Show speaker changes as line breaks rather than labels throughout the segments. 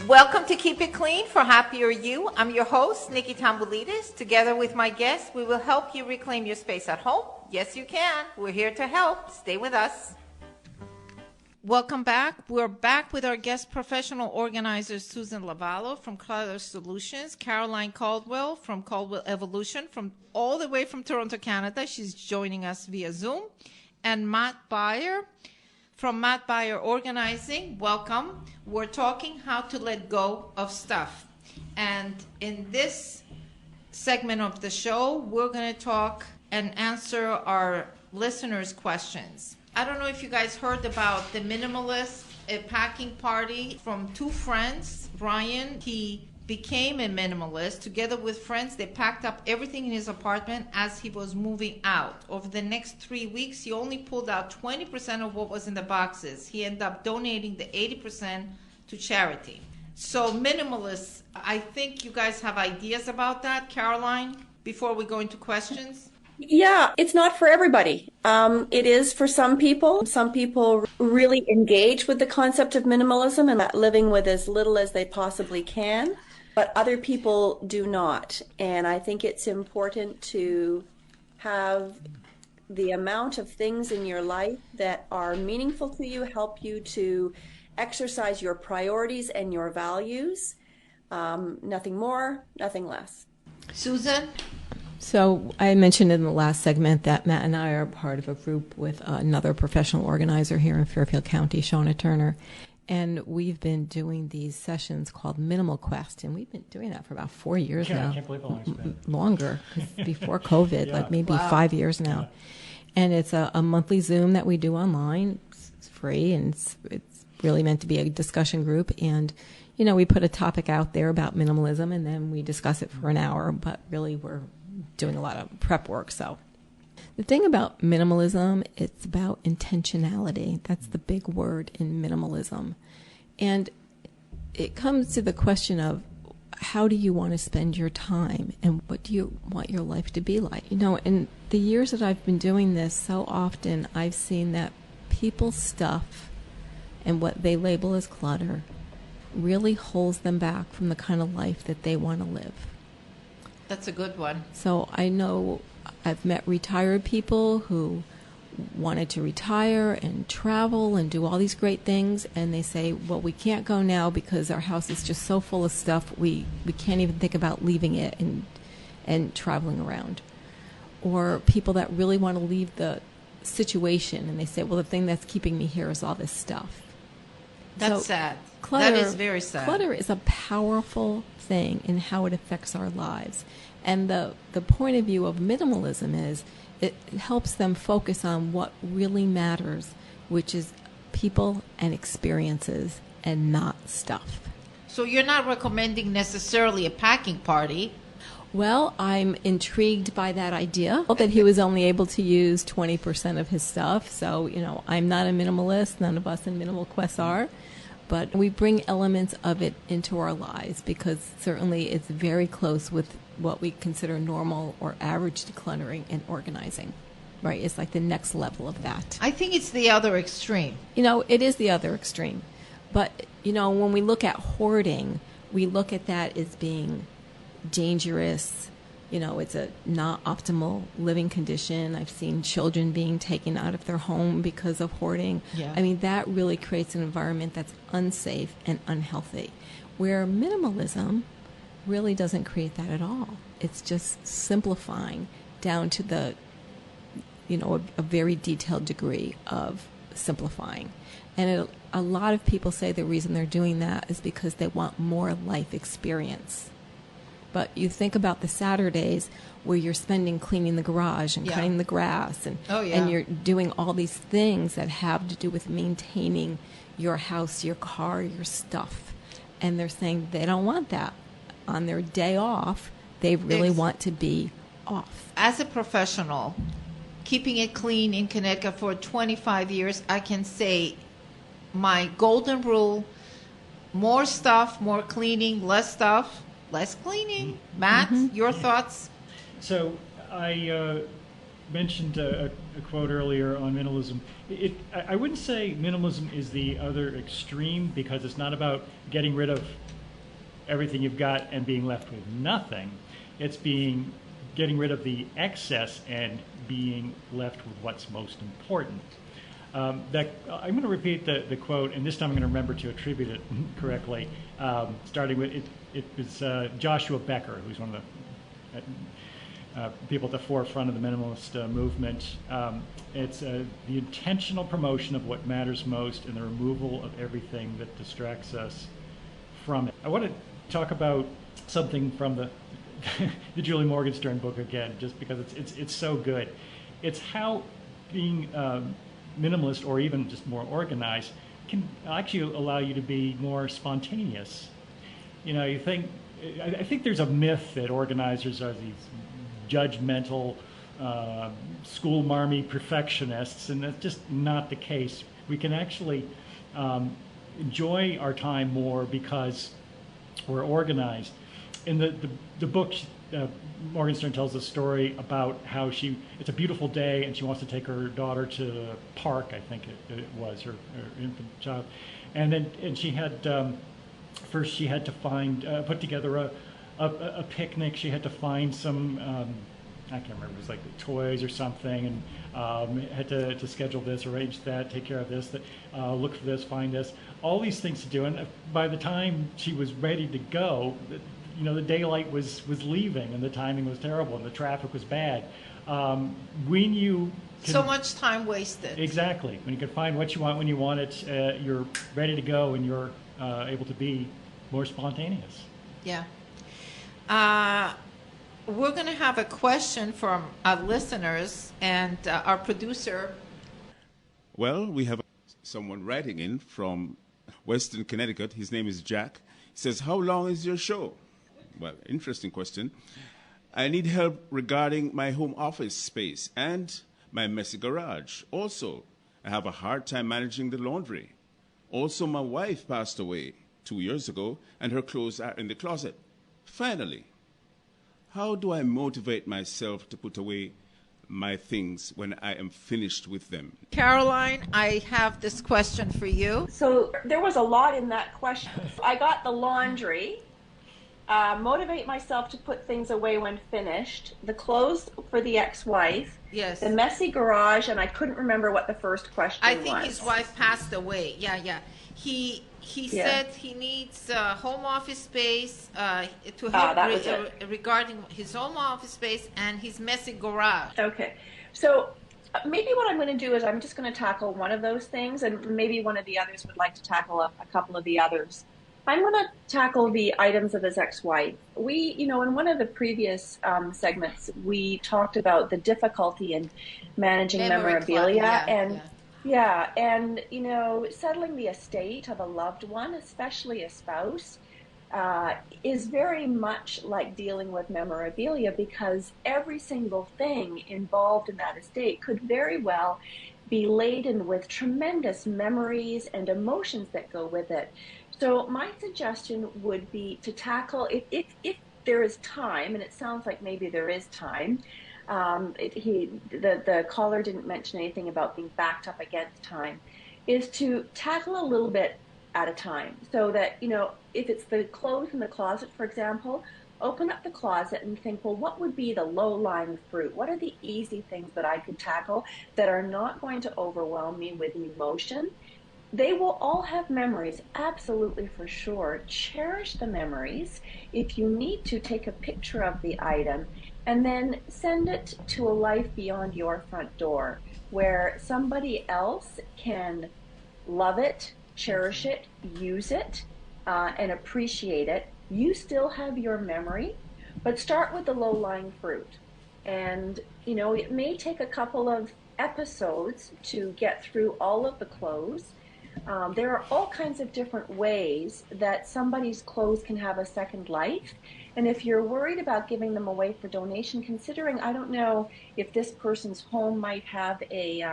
Welcome to Keep It Clean for Happier You. I'm your host, Nikki Tamboulidis. Together with my guests, we will help you reclaim your space at home. Yes, you can. We're here to help. Stay with us. Welcome back. We're back with our guest professional organizers, Susan Lavallo from Clutter Solutions, Caroline Caldwell from Caldwell Evolution, from all the way from Toronto, Canada. She's joining us via Zoom. And Matt Beyer from Matt Beyer Organizing. Welcome. We're talking how to let go of stuff. And in this segment of the show, we're going to talk and answer our listeners' questions. I don't know if you guys heard about the minimalist packing party from two friends. Brian, he became a minimalist. Together with friends, they packed up everything in his apartment as he was moving out. Over the next 3 weeks, he only pulled out 20% of what was in the boxes. He ended up donating the 80% to charity. So minimalists, I think you guys have ideas about that. Caroline, before we go into questions?
Yeah, it's not for everybody. It is for some people. Some people really engage with the concept of minimalism and living with as little as they possibly can, but other people do not. And I think it's important to have the amount of things in your life that are meaningful to you help you to exercise your priorities and your values. Nothing more, nothing less.
Susan?
So I mentioned in the last segment that Matt and I are part of a group with another professional organizer here in Fairfield County, Shawna Turner. And we've been doing these sessions called Minimal Quest. And we've been doing that for about 4 years now.
I can't believe how long it's been.
Longer, before COVID, like maybe 5 years now. Yeah. And it's a monthly Zoom that we do online. It's free, and it's really meant to be a discussion group. And, you know, we put a topic out there about minimalism, and then we discuss it for an hour. But really, we're doing a lot of prep work. So the thing about minimalism, it's about intentionality. That's the big word in minimalism. And it comes to the question of how do you want to spend your time and what do you want your life to be like? You know, in the years that I've been doing this, so often I've seen that people's stuff and what they label as clutter really holds them back from the kind of life that they want to live.
That's a good one.
So I know I've met retired people who wanted to retire and travel and do all these great things, and they say, well, we can't go now because our house is just so full of stuff, we can't even think about leaving it and traveling around. Or people that really want to leave the situation, and they say, well, the thing that's keeping me here is all this stuff.
That's sad. That is very sad.
Clutter is a powerful thing in how it affects our lives. And the point of view of minimalism is it helps them focus on what really matters, which is people and experiences and not stuff.
So you're not recommending necessarily a packing party.
Well, I'm intrigued by that idea, that he was only able to use 20% of his stuff. So, you know, I'm not a minimalist. None of us in Minimal Quest are. But we bring elements of it into our lives because certainly it's very close with what we consider normal or average decluttering and organizing, right? It's like the next level of that.
I think it's the other extreme.
You know, it is the other extreme. But, you know, when we look at hoarding, we look at that as being dangerous. You know, it's a not optimal living condition. I've seen children being taken out of their home because of hoarding.
Yeah.
I mean, that really creates an environment that's unsafe and unhealthy, where minimalism really doesn't create that at all. It's just simplifying down to the, you know, a very detailed degree of simplifying. And a lot of people say the reason they're doing that is because they want more life experience. But you think about the Saturdays where you're spending cleaning the garage and cutting the grass and you're doing all these things that have to do with maintaining your house, your car, your stuff. And they're saying they don't want that. On their day off, they really want to be off.
As a professional, keeping it clean in Connecticut for 25 years, I can say my golden rule, more stuff, more cleaning, less stuff, less cleaning. Matt, your thoughts?
So I mentioned a quote earlier on minimalism. I wouldn't say minimalism is the other extreme because it's not about getting rid of everything you've got and being left with nothing. It's getting rid of the excess and being left with what's most important. I'm going to repeat the quote, and this time I'm going to remember to attribute it correctly. Starting with it was Joshua Becker, who's one of the people at the forefront of the minimalist movement. It's the intentional promotion of what matters most and the removal of everything that distracts us from it. I want to talk about something from the the Julie Morgenstern book again, just because it's so good. It's how being minimalist or even just more organized can actually allow you to be more spontaneous. You know, I think there's a myth that organizers are these judgmental, school marmy perfectionists, and that's just not the case. We can actually enjoy our time more because we're organized. In the book, Morgenstern tells a story about how it's a beautiful day and she wants to take her daughter to the park, I think it was, her infant child. And she had, first she had to put together a picnic. She had to find some, I can't remember, it was like toys or something, and had to schedule this, arrange that, take care of this, look for this, find this, all these things to do. And by the time she was ready to go, you know, the daylight was leaving and the timing was terrible and the traffic was bad. When you
so much time wasted.
Exactly. When you can find what you want when you want it, you're ready to go and you're able to be more spontaneous.
Yeah. We're going to have a question from our listeners and our producer.
Well, we have someone writing in from Western Connecticut. His name is Jack. He says, "How long is your show?" Well, interesting question. "I need help regarding my home office space and my messy garage. Also, I have a hard time managing the laundry. Also, my wife passed away 2 years ago, and her clothes are in the closet. Finally, how do I motivate myself to put away my things when I am finished with them?"
Caroline, I have this question for you.
So there was a lot in that question. I got the laundry, motivate myself to put things away when finished, the clothes for the ex-wife,
Yes.
the messy garage, and I couldn't remember what the first question was.
I think his wife passed away. Yeah. He said he needs home office space to help regarding his home office space and his messy garage.
Okay. So maybe what I'm going to do is I'm just going to tackle one of those things, and maybe one of the others would like to tackle a couple of the others. I'm going to tackle the items of his ex-wife. We, in one of the previous segments, we talked about the difficulty in managing memorabilia and settling the estate of a loved one, especially a spouse, is very much like dealing with memorabilia, because every single thing involved in that estate could very well be laden with tremendous memories and emotions that go with it. So my suggestion would be to tackle, if there is time, and it sounds like maybe there is time. The caller didn't mention anything about being backed up against time, is to tackle a little bit at a time. So that, if it's the clothes in the closet, for example, open up the closet and think, well, what would be the low-lying fruit? What are the easy things that I could tackle that are not going to overwhelm me with emotion? They will all have memories, absolutely, for sure. Cherish the memories. If you need to, take a picture of the item and then send it to a life beyond your front door, where somebody else can love it, cherish it, use it, and appreciate it. You still have your memory, but start with the low-lying fruit. And, it may take a couple of episodes to get through all of the clothes. There are all kinds of different ways that somebody's clothes can have a second life. And if you're worried about giving them away for donation, considering, I don't know if this person's home might have a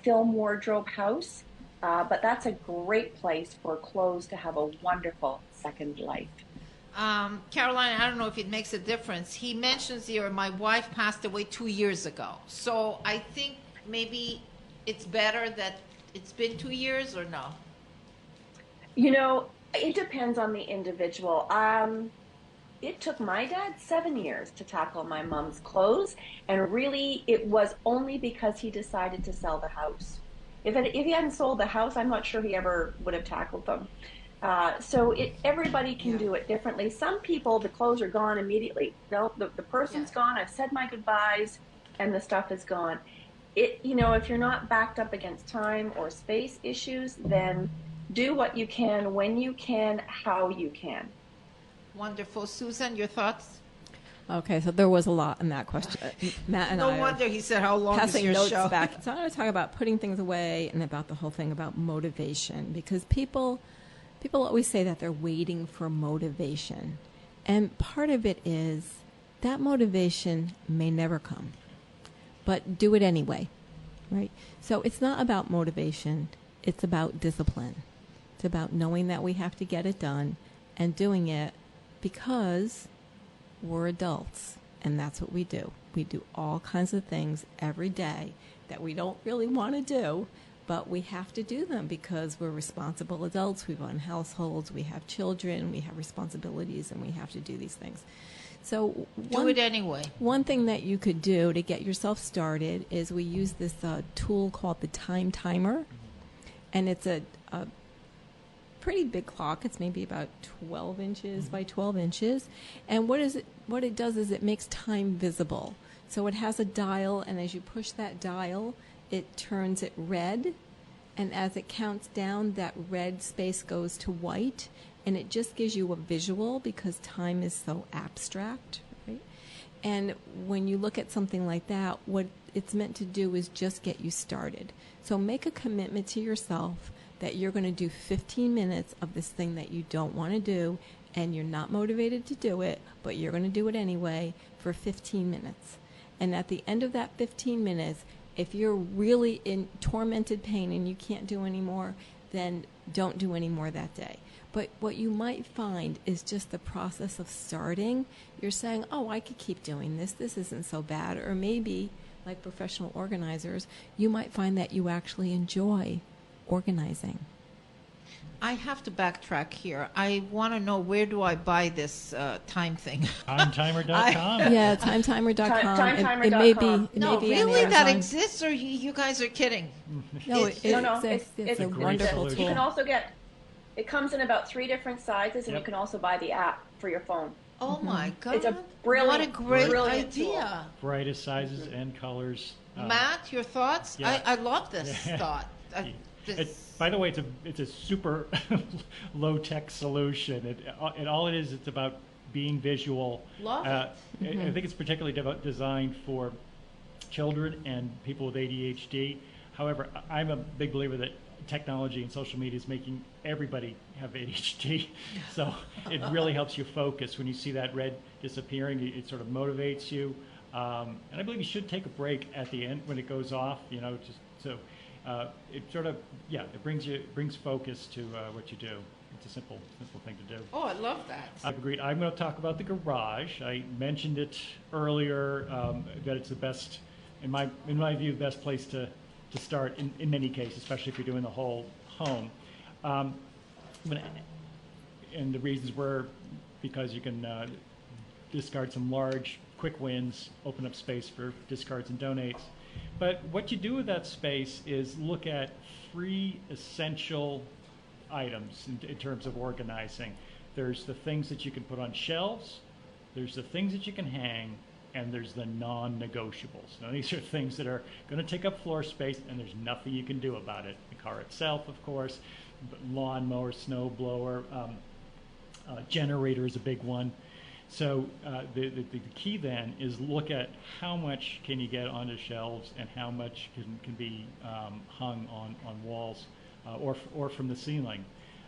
film wardrobe house, but that's a great place for clothes to have a wonderful second life.
Caroline, I don't know if it makes a difference. He mentions here, my wife passed away 2 years ago. So I think maybe it's better that it's been 2 years, or no?
It depends on the individual. It took my dad 7 years to tackle my mom's clothes, and really it was only because he decided to sell the house. If he hadn't sold the house, I'm not sure he ever would have tackled them. Everybody can do it differently. Some people, the clothes are gone immediately. No, the person's gone. I've said my goodbyes, and the stuff is gone. If you're not backed up against time or space issues, then do what you can, when you can, how you can.
Wonderful. Susan, your thoughts?
Okay, so there was a lot in that question. Matt and
No
I
wonder he said, how long is
passing
your
notes
show?
back. So I'm going to talk about putting things away and about the whole thing about motivation, because people always say that they're waiting for motivation. And part of it is that motivation may never come, but do it anyway, right? So it's not about motivation. It's about discipline. It's about knowing that we have to get it done and doing it because we're adults, and that's what we do. We do all kinds of things every day that we don't really want to do, but we have to do them because we're responsible adults. We run households, we have children, we have responsibilities, and we have to do these things. So
do it anyway.
One thing that you could do to get yourself started is we use this tool called the time timer, and it's a pretty big clock. It's maybe about 12 inches by 12 inches. And what it does is it makes time visible. So it has a dial, and as you push that dial, it turns it red. And as it counts down, that red space goes to white. And it just gives you a visual because time is so abstract, right? And when you look at something like that, what it's meant to do is just get you started. So make a commitment to yourself that you're going to do 15 minutes of this thing that you don't want to do, and you're not motivated to do it, but you're going to do it anyway for 15 minutes. And at the end of that 15 minutes, if you're really in tormented pain and you can't do any more, then don't do any more that day. But what you might find is just the process of starting. You're saying, oh, I could keep doing this. This isn't so bad. Or maybe, like professional organizers, you might find that you actually enjoy organizing.
I have to backtrack here. I want to know, where do I buy this time thing?
Timetimer.com.
Yeah, timetimer.com.
Timetimer.com.
It may be.
No,
may be on
really? That
Amazon.
exists, or you guys are kidding?
No,
It's-
it's a
great
wonderful
solution.
You
tool.
can also it comes in about 3 different sizes, and
Yep.
you can also buy the app for your phone.
Oh my God!
It's a brilliant,
what a great
brilliant
idea,
Brightest sizes and colors.
Matt. Your thoughts?
Yeah.
I love this
Yeah.
thought.
By the way, it's a super low tech solution. All it is, it's about being visual.
Love it.
I think it's particularly designed for children and people with ADHD. However, I'm a big believer that technology and social media is making everybody have ADHD. So it really helps you focus. When you see that red disappearing, it sort of motivates you. And I believe you should take a break at the end when it goes off, just so it sort of, it brings focus to what you do. It's a simple thing to do.
Oh, I love that.
I've agreed. I'm going to talk about the garage. I mentioned it earlier that it's the best, in my view, the best place to start in many cases, especially if you're doing the whole home. And the reasons were because you can discard some large, quick wins, open up space for discards and donates. But what you do with that space is look at 3 essential items in terms of organizing. There's the things that you can put on shelves, there's the things that you can hang, and there's the non-negotiables. Now, these are things that are going to take up floor space, and there's nothing you can do about it. The car itself, of course, lawnmower, snow blower, generator is a big one. So the key then is look at how much can you get onto shelves and how much can be hung on walls or from the ceiling.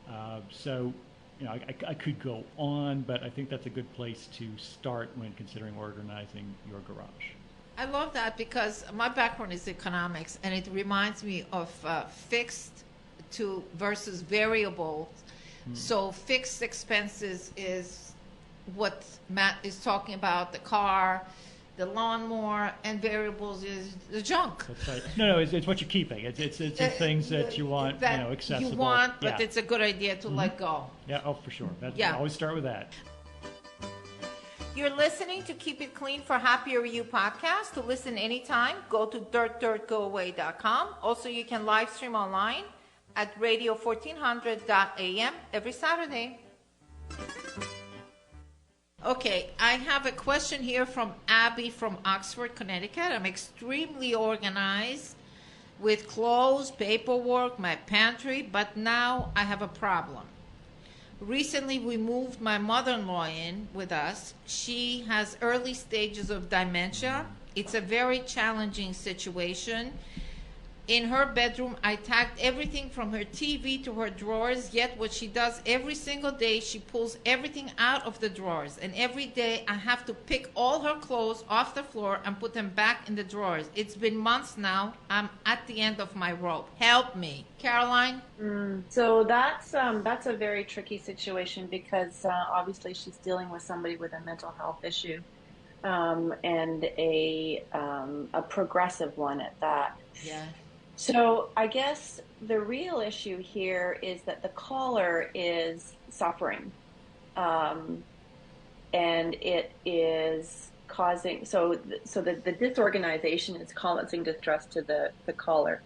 I could go on, but I think that's a good place to start when considering organizing your garage.
I love that because my background is economics, and it reminds me of fixed versus variable. So fixed expenses is what Matt is talking about: the car, the lawnmower, and variables is the junk.
That's right. No, it's what you're keeping. It's the things that you want,
that
accessible.
you want, but
yeah.
it's a good idea to let go.
Yeah, oh, for sure.
Yeah.
Always start with that.
You're listening to Keep It Clean for Happier You podcast. To listen anytime, go to dirtdirtgoaway.com. Also, you can live stream online at radio1400.am every Saturday. Okay, I have a question here from Abby from Oxford, Connecticut. I'm extremely organized with clothes, paperwork, my pantry, but now I have a problem. Recently, we moved my mother-in-law in with us. She has early stages of dementia. It's a very challenging situation. In her bedroom, I tagged everything from her TV to her drawers, yet what she does every single day, she pulls everything out of the drawers. And every day, I have to pick all her clothes off the floor and put them back in the drawers. It's been months now. I'm at the end of my rope. Help me. Caroline?
So that's a very tricky situation because obviously she's dealing with somebody with a mental health issue and a progressive one at that.
Yeah.
So I guess the real issue here is that the caller is suffering, and it is causing the disorganization is causing distress to the caller.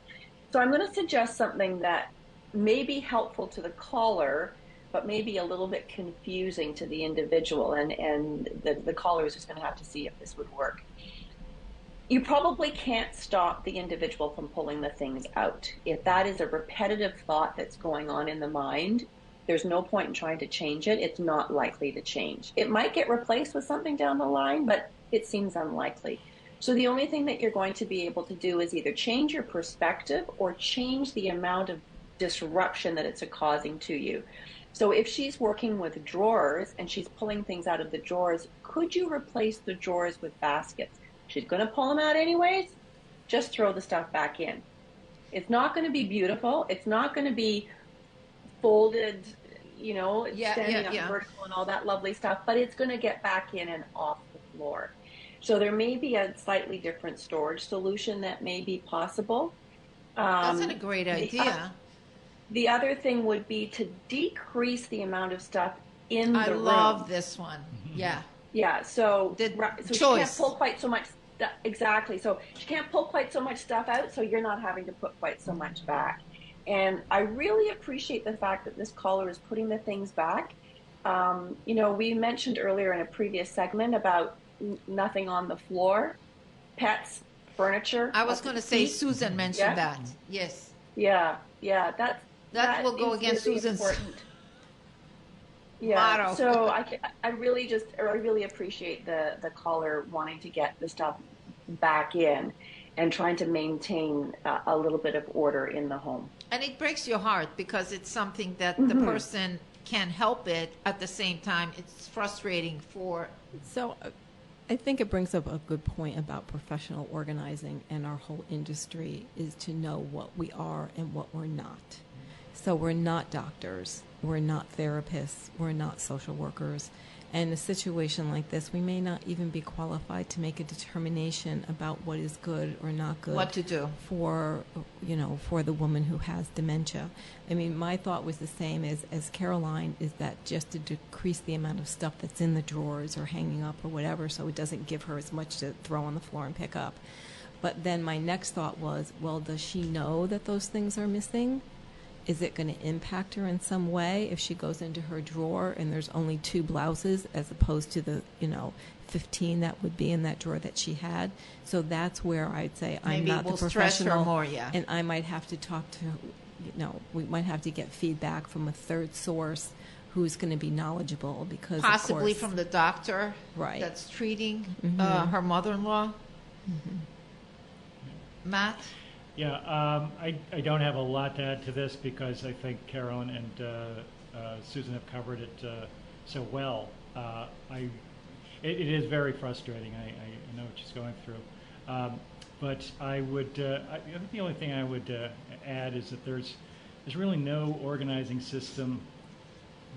So I'm going to suggest something that may be helpful to the caller, but maybe a little bit confusing to the individual, and the caller is just going to have to see if this would work. You probably can't stop the individual from pulling the things out. If that is a repetitive thought that's going on in the mind, there's no point in trying to change it. It's not likely to change. It might get replaced with something down the line, but it seems unlikely. So the only thing that you're going to be able to do is either change your perspective or change the amount of disruption that it's causing to you. So if she's working with drawers and she's pulling things out of the drawers, could you replace the drawers with baskets? She's going to pull them out anyways. Just throw the stuff back in. It's not going to be beautiful. It's not going to be folded, standing up vertical and all that lovely stuff, but it's going to get back in and off the floor. So there may be a slightly different storage solution that may be possible.
That's a great idea.
The other thing would be to decrease the amount of stuff in the room.
I love this one. Yeah.
Yeah, so she can't pull quite so much. Exactly. So she can't pull quite so much stuff out, so you're not having to put quite so much back. And I really appreciate the fact that this caller is putting the things back. We mentioned earlier in a previous segment about nothing on the floor, pets, furniture.
I was going to say Susan mentioned that. Yes.
Yeah. That
will go against
really
Susan's
important.
motto.
So I really appreciate the caller wanting to get the stuff back in and trying to maintain a little bit of order in the home.
And it breaks your heart because it's something that the person can't help it. At the same time, it's frustrating for.
So I think it brings up a good point about professional organizing, and our whole industry is to know what we are and what we're not. So we're not doctors, we're not therapists, we're not social workers. And in a situation like this, we may not even be qualified to make a determination about what is good or not good.
What to do.
For the woman who has dementia. I mean, my thought was the same as Caroline, is that just to decrease the amount of stuff that's in the drawers or hanging up or whatever, so it doesn't give her as much to throw on the floor and pick up. But then my next thought was, well, does she know that those things are missing? Is it going to impact her in some way if she goes into her drawer and there's only 2 blouses as opposed to the 15 that would be in that drawer that she had? So that's where I'd say I'm not the professional,
stress her more, yeah.
And I might have to talk to, we might have to get feedback from a third source who's going to be knowledgeable, because
possibly
of course,
from the doctor
right,
that's treating her mother-in-law. Matt?
Yeah, I don't have a lot to add to this because I think Carolyn and Susan have covered it so well. It is very frustrating. I know what she's going through. But I would, the only thing I would add is that there's really no organizing system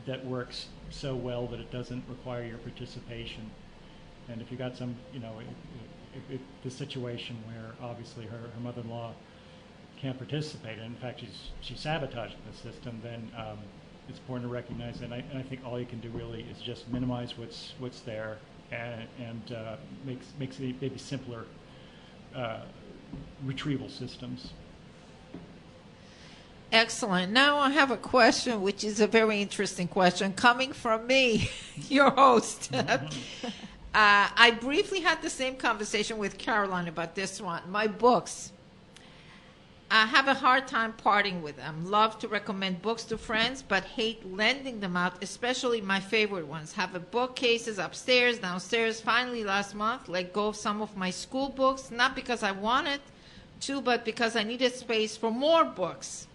that works so well that it doesn't require your participation. And if you got some, if the situation where obviously her mother-in-law can't participate, and in fact she's sabotaging the system, then it's important to recognize that. And I think all you can do really is just minimize what's there, and makes it maybe simpler retrieval systems.
Excellent. Now I have a question, which is a very interesting question, coming from me, your host. I briefly had the same conversation with Caroline about this one. My books. I have a hard time parting with them. Love to recommend books to friends, but hate lending them out, especially my favorite ones. Have a bookcases upstairs, downstairs. Finally, last month, let go of some of my school books, not because I wanted to, but because I needed space for more books.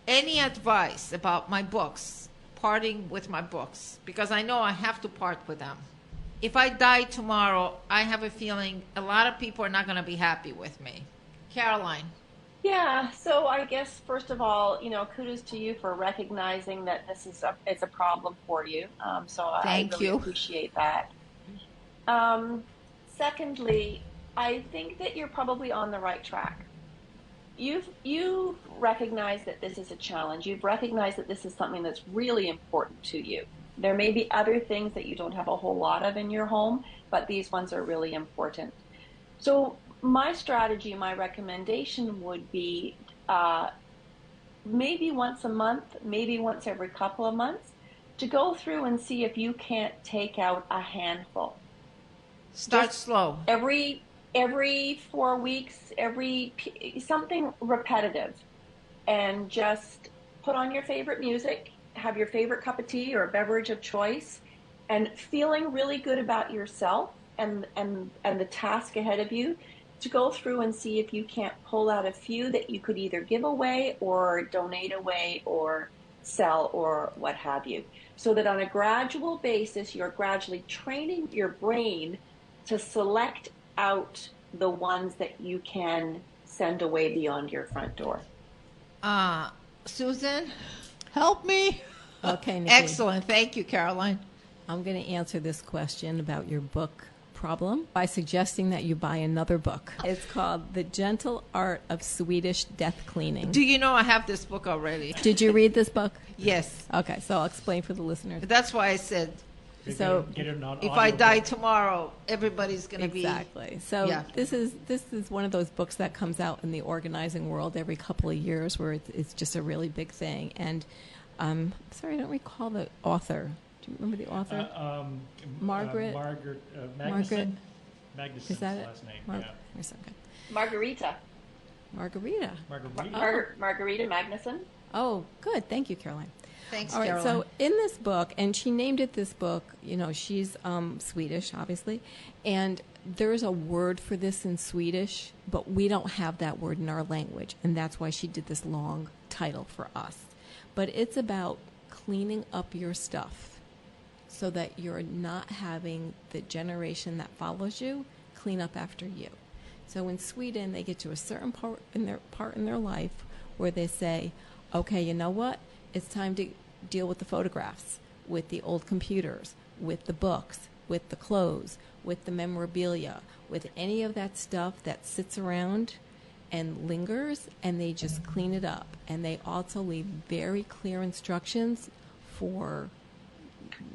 Any advice about my books, parting with my books? Because I know I have to part with them. If I die tomorrow, I have a feeling a lot of people are not going to be happy with me. Caroline.
Yeah, so I guess first of all, kudos to you for recognizing that it's a problem for you. I really appreciate that. Secondly, I think that you're probably on the right track. You've recognized that this is a challenge. You've recognized that this is something that's really important to you. There may be other things that you don't have a whole lot of in your home, but these ones are really important. So my strategy, my recommendation would be maybe once a month, maybe once every couple of months, to go through and see if you can't take out a handful.
Start slow.
Every 4 weeks, something repetitive, and just put on your favorite music, have your favorite cup of tea or beverage of choice, and feeling really good about yourself and the task ahead of you, to go through and see if you can't pull out a few that you could either give away or donate away or sell or what have you. So that on a gradual basis, you're gradually training your brain to select out the ones that you can send away beyond your front door.
Susan, help me.
Okay, Nikki.
Excellent. Thank you, Caroline.
I'm going to answer this question about your book problem by suggesting that you buy another book. It's called The Gentle Art of Swedish Death Cleaning.
Do you know I have this book already?
Did you read this book?
Yes.
Okay, so I'll explain for the listeners.
That's why I said,
so
if I die tomorrow, everybody's going to be...
Exactly. So yeah. This is one of those books that comes out in the organizing world every couple of years, where it's just a really big thing. And sorry, I don't recall the author. Do you remember the author? Margaret
Magnuson.
Magnuson's is that it?
Last name.
Okay.
Margarita Magnuson.
Oh, good. Thank you, Caroline.
Thanks,
All right,
Caroline.
so in this book, and she named it this book, she's Swedish, obviously, and there's a word for this in Swedish, but we don't have that word in our language, and that's why she did this long title for us. But it's about cleaning up your stuff so that you're not having the generation that follows you clean up after you. So in Sweden, they get to a certain part in their life where they say, okay, you know what? It's time to deal with the photographs, with the old computers, with the books, with the clothes, with the memorabilia, with any of that stuff that sits around and lingers, and they just clean it up. And they also leave very clear instructions for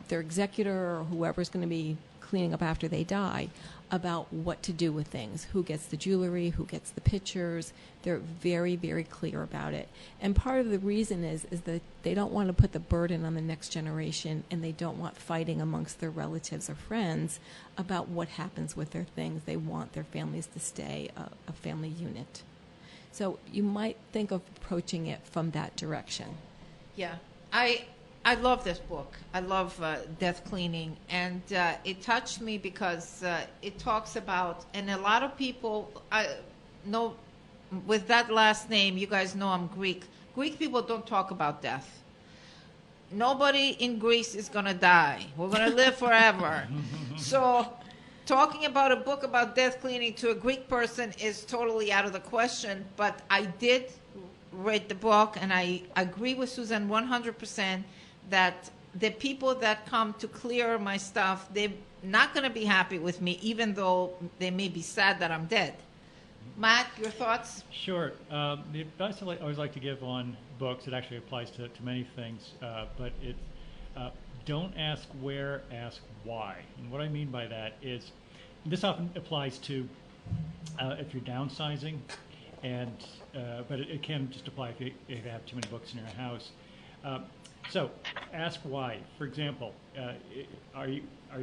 their executor or whoever's going to be cleaning up after they die about what to do with things, who gets the jewelry, who gets the pictures. They're very, very clear about it. And part of the reason is that they don't want to put the burden on the next generation, and they don't want fighting amongst their relatives or friends about what happens with their things. They want their families to stay a family unit. So you might think of approaching it from that direction.
Yeah. I love this book. I love death cleaning, and it touched me because it talks about, and a lot of people, I know with that last name, you guys know I'm Greek. Greek people don't talk about death. Nobody in Greece is going to die. We're going to live forever. So talking about a book about death cleaning to a Greek person is totally out of the question, but I did read the book, and I agree with Susan 100% that the people that come to clear my stuff, they're not going to be happy with me, even though they may be sad that I'm dead. Matt, your thoughts?
Sure. The advice I always like to give on books, it actually applies to many things, but it don't ask where, ask why. And what I mean by that is, this often applies to if you're downsizing, and but it can just apply if you have too many books in your house. So ask why. For example, are you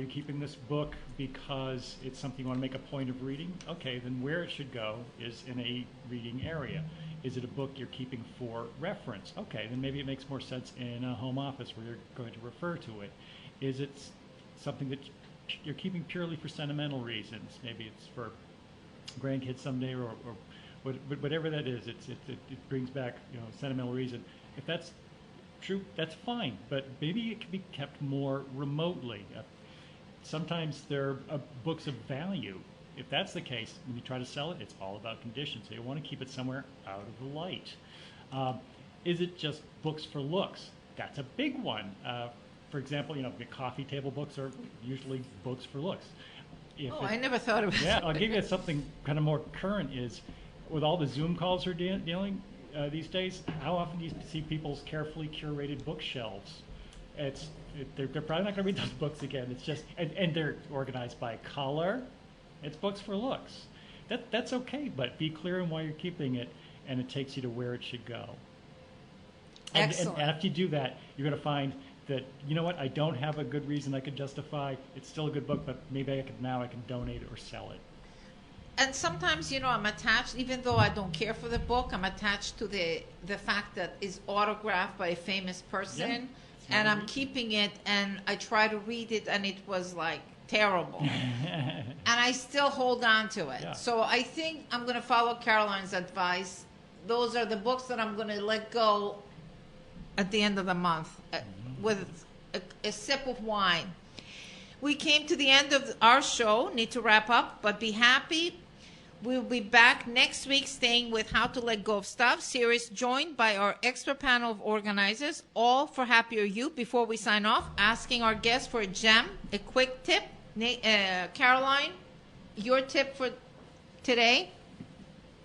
keeping this book because it's something you want to make a point of reading? Okay, then where it should go is in a reading area. Is it a book you're keeping for reference? Okay, then maybe it makes more sense in a home office where you're going to refer to it. Is it something that you're keeping purely for sentimental reasons? Maybe it's for grandkids someday, or whatever that is. It brings back sentimental reason. If that's true, that's fine, but maybe it can be kept more remotely. Sometimes there are books of value. If that's the case, when you try to sell it, it's all about condition. So you want to keep it somewhere out of the light. Is it just books for looks? That's a big one. For example, the coffee table books are usually books for looks.
I never thought of it.
Yeah, I'll give you something kind of more current is, with all the Zoom calls we're dealing these days, how often do you see people's carefully curated bookshelves? They're probably not going to read those books again. It's just, and they're organized by color. It's books for looks. That's okay, but be clear on why you're keeping it, and it takes you to where it should go.
Excellent.
And after you do that, you're going to find that, you know what, I don't have a good reason I could justify. It's still a good book, but maybe I can donate it or sell it.
And sometimes, I'm attached, even though I don't care for the book, I'm attached to the fact that it's autographed by a famous person, and I'm keeping it, and I try to read it, and it was like terrible. And I still hold on to it. Yeah. So I think I'm going to follow Caroline's advice. Those are the books that I'm going to let go at the end of the month with a sip of wine. We came to the end of our show. Need to wrap up, but be happy. We'll be back next week staying with How to Let Go of Stuff series, joined by our expert panel of organizers, all for happier you. Before we sign off, asking our guests for a gem, a quick tip. Caroline, your tip for today?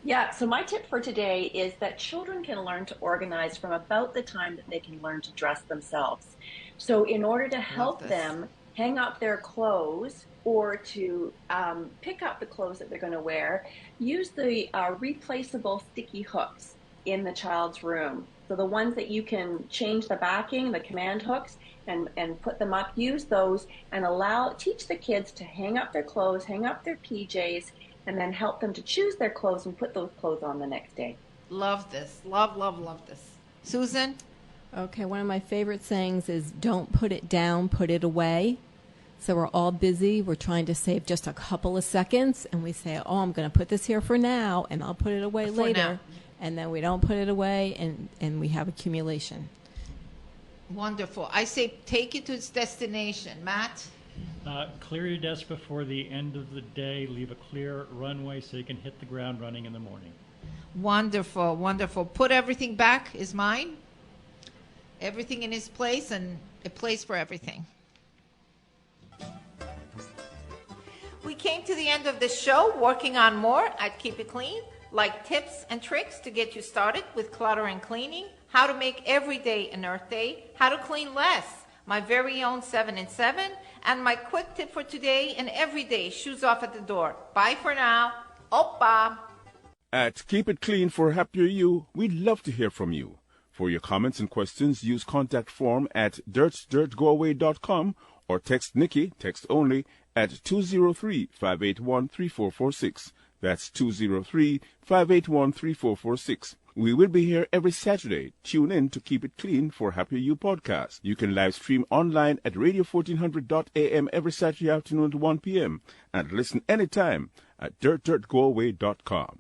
Yeah, so my tip for today is that children can learn to organize from about the time that they can learn to dress themselves. So in order to help them hang up their clothes or to pick up the clothes that they're going to wear, use the replaceable sticky hooks in the child's room. So the ones that you can change the backing, the command hooks, and put them up, use those and teach the kids to hang up their clothes, hang up their PJs, and then help them to choose their clothes and put those clothes on the next day.
Love this. Love, love, love this. Susan?
Okay, one of my favorite sayings is don't put it down, put it away. So we're all busy. We're trying to save just a couple of seconds, and we say, I'm going to put this here for now, and I'll put it away later. Now. And then we don't put it away, and we have accumulation.
Wonderful. I say take it to its destination. Matt?
Clear your desk before the end of the day. Leave a clear runway so you can hit the ground running in the morning.
Wonderful, wonderful. Put everything back is mine. Everything in its place, and a place for everything. We came to the end of the show, working on more at Keep It Clean, like tips and tricks to get you started with clutter and cleaning, how to make every day an Earth Day, how to clean less, my very own 7 in 7, and my quick tip for today and every day, shoes off at the door. Bye for now. Oppa.
At Keep It Clean for Happier You, we'd love to hear from you. For your comments and questions, use contact form at dirtdirtgoaway.com or text Nikki, text only, at 203-581-3446. That's 203-581-3446. We will be here every Saturday. Tune in to Keep It Clean for Happier You podcast. You can live stream online at radio1400.am every Saturday afternoon at 1 p.m. and listen anytime at dirtdirtgoaway.com.